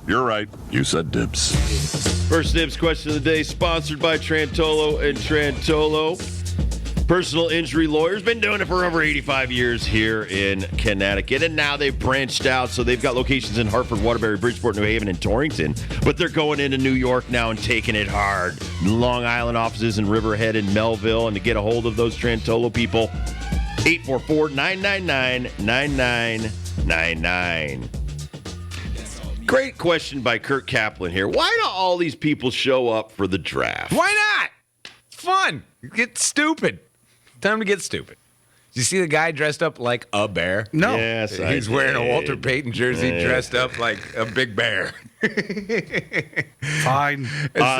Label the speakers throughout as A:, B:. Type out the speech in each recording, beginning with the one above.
A: You're right. You said Dibbs.
B: First Dibbs question of the day, sponsored by Trantolo and Trantolo. Personal injury lawyers. Been doing it for over 85 years here in Connecticut. And now they've branched out. So they've got locations in Hartford, Waterbury, Bridgeport, New Haven, and Torrington. But they're going into New York now and taking it hard. Long Island offices in Riverhead and Melville. And to get a hold of those Trantolo people, 844-999-9999. Great question by Kurt Kaplan here. Why do all these people show up for the draft?
C: Why not? It's fun. Get stupid. Time to get stupid. Did you see the guy dressed up like a bear?
D: No.
B: Yes,
C: He's wearing a Walter Payton jersey, dressed up like a big bear.
D: Fine.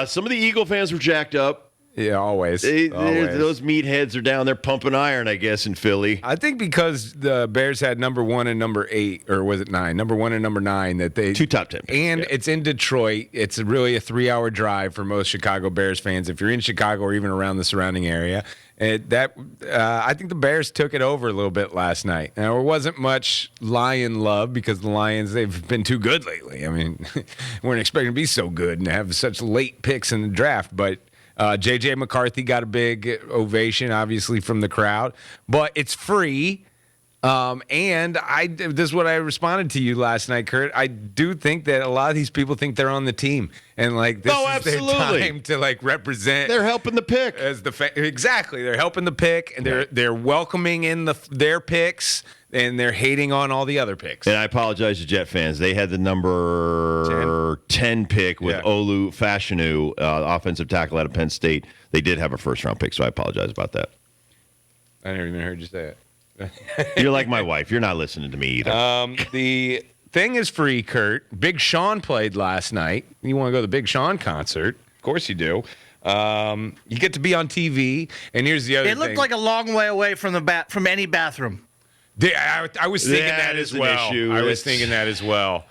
B: Some of the Eagle fans were jacked up.
C: Yeah, always.
B: Those meatheads are down there pumping iron, I guess, in Philly.
C: I think because the Bears had number 1 and number 8, or was it 9? Number 1 and number 9 that they
B: 2 top 10 picks,
C: and it's in Detroit. It's really a 3-hour drive for most Chicago Bears fans. If you're in Chicago or even around the surrounding area, I think the Bears took it over a little bit last night. Now, there wasn't much Lion love because the Lions, they've been too good lately. I mean, weren't expecting to be so good and have such late picks in the draft, but J.J. McCarthy got a big ovation, obviously, from the crowd. But it's free. And this is what I responded to you last night, Kurt. I do think that a lot of these people think they're on the team. And, like, this is their time to, like, represent.
B: They're helping the pick.
C: Exactly. They're helping the pick, and they're welcoming in their picks, and they're hating on all the other picks.
B: And I apologize to Jet fans. They had the number 10 pick with Olu Fashanu, offensive tackle out of Penn State. They did have a first-round pick, so I apologize about that.
C: I never even heard you say it.
B: You're like my wife. You're not listening to me either.
C: The thing is free, Kurt. Big Sean played last night. You want to go to the Big Sean concert? Of course you do. You get to be on TV, and here's the other thing.
D: It looked like a long way away from from any bathroom.
C: I was thinking that as well. I was thinking that as well.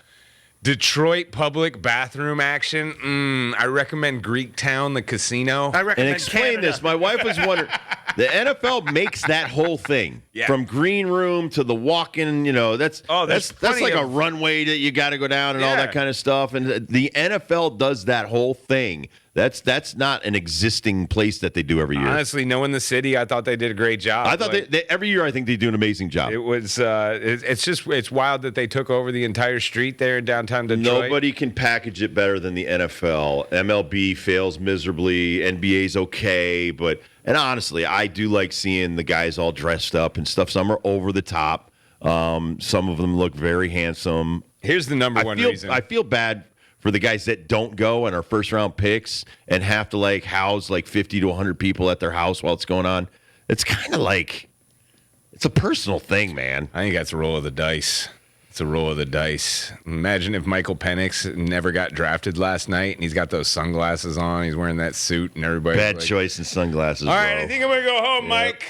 C: Detroit public bathroom action. I recommend Greektown, the casino.
D: I recommend
B: And explain
D: Canada.
B: this. My wife was wondering. The NFL makes that whole thing from green room to the walk-in. That's like a runway that you got to go down and all that kind of stuff. And the NFL does that whole thing. That's not an existing place that they do every year.
C: Honestly, knowing the city, I thought they did a great job.
B: I thought every year I think they do an amazing job.
C: It was it's wild that they took over the entire street there in downtown Detroit.
B: Nobody can package it better than the NFL. MLB fails miserably. NBA's okay, and honestly, I do like seeing the guys all dressed up and stuff. Some are over the top. Some of them look very handsome.
C: Here's the number one reason.
B: I feel bad for the guys that don't go and are first-round picks and have to, house, 50 to 100 people at their house while it's going on. It's kind of it's a personal thing, man.
C: I think that's a roll of the dice. It's a roll of the dice. Imagine if Michael Penix never got drafted last night and he's got those sunglasses on. He's wearing that suit and everybody's
B: Bad choice in sunglasses,
C: all right,
B: bro.
C: I think I'm going to go home, Mike.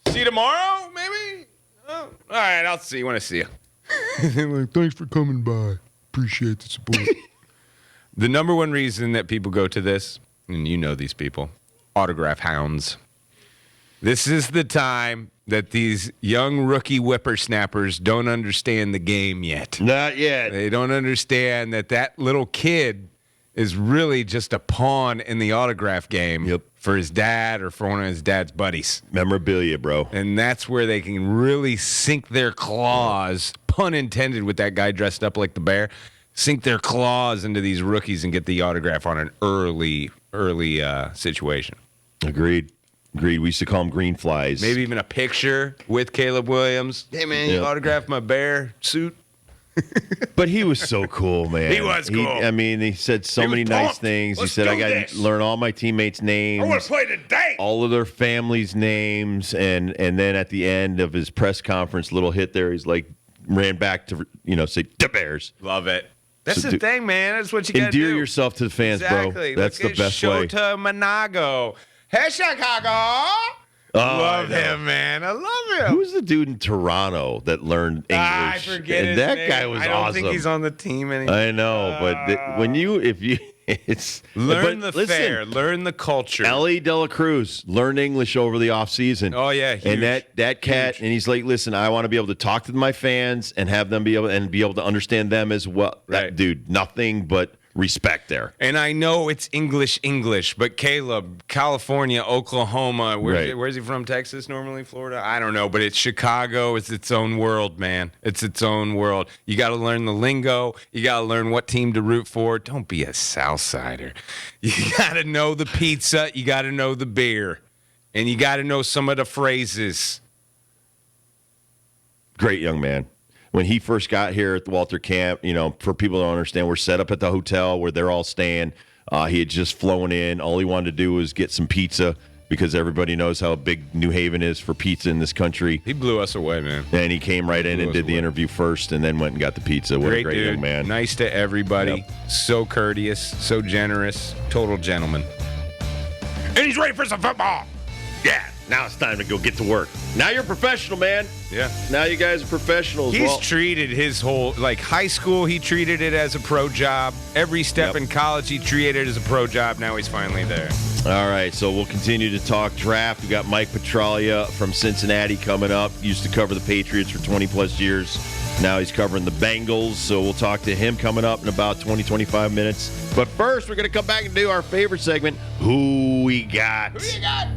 C: See you tomorrow, maybe? Oh, all right, I'll see you when I see you.
E: Thanks for coming by. Appreciate the support.
C: The number one reason that people go to this, and you know these people, autograph hounds. This is the time that these young rookie whippersnappers don't understand the game yet.
B: Not yet.
C: They don't understand that little kid is really just a pawn in the autograph game for his dad or for one of his dad's buddies.
B: Memorabilia, bro.
C: And that's where they can really sink their claws, pun intended with that guy dressed up like the bear, sink their claws into these rookies and get the autograph on an early situation.
B: Agreed. We used to call them green flies.
C: Maybe even a picture with Caleb Williams. Hey, man, you autographed my bear suit.
B: But he was so cool, man.
C: He was cool.
B: He said so many nice things.
C: Let's
B: he said, I got to learn all my teammates' names.
C: I want to play today.
B: All of their families' names. And then at the end of his press conference, little hit there, he's ran back to, say, the Bears.
C: Love it. That's the thing, man. That's what you got to do.
B: Endear yourself to the fans,
C: exactly.
B: bro. That's the best way.
C: Shota Monago. Hey, Chicago. Love him, man. I love him.
B: Who's the dude in Toronto that learned English?
C: I forget his
B: that
C: name.
B: guy was awesome.
C: I don't think he's on the team anymore.
B: I know, but
C: Learn
B: but
C: the fare, learn the culture.
B: Ellie De La Cruz learned English over the offseason.
C: Oh, yeah, huge.
B: And that cat, and he's like, listen, I want to be able to talk to my fans and have them be able to understand them as well.
C: Right.
B: That dude, nothing but respect there.
C: And I know it's English, but Caleb, California, Oklahoma, where's he from? Texas, normally, Florida? I don't know, but it's Chicago. It's its own world, man. It's its own world. You got to learn the lingo. You got to learn what team to root for. Don't be a Southsider. You got to know the pizza. You got to know the beer. And you got to know some of the phrases.
B: Great young man. When he first got here at the Walter Camp, for people to understand, we're set up at the hotel where they're all staying. He had just flown in. All he wanted to do was get some pizza because everybody knows how big New Haven is for pizza in this country.
C: He blew us away, man.
B: And he came right in and did the interview first and then went and got the pizza. What a great
C: dude.
B: Young man.
C: Nice to everybody. Yep. So courteous, so generous, total gentleman.
B: And he's ready for some football. Yeah, now it's time to go get to work. Now you're a professional, man.
C: Yeah.
B: Now you guys are professionals.
C: He's treated his whole, high school, he treated it as a pro job. Every step in college, he treated it as a pro job. Now he's finally there.
B: All right, so we'll continue to talk draft. We've got Mike Petraglia from Cincinnati coming up. Used to cover the Patriots for 20-plus years. Now he's covering the Bengals, so we'll talk to him coming up in about 20, 25 minutes. But first, we're going to come back and do our favorite segment, Who We Got.
C: Who you got?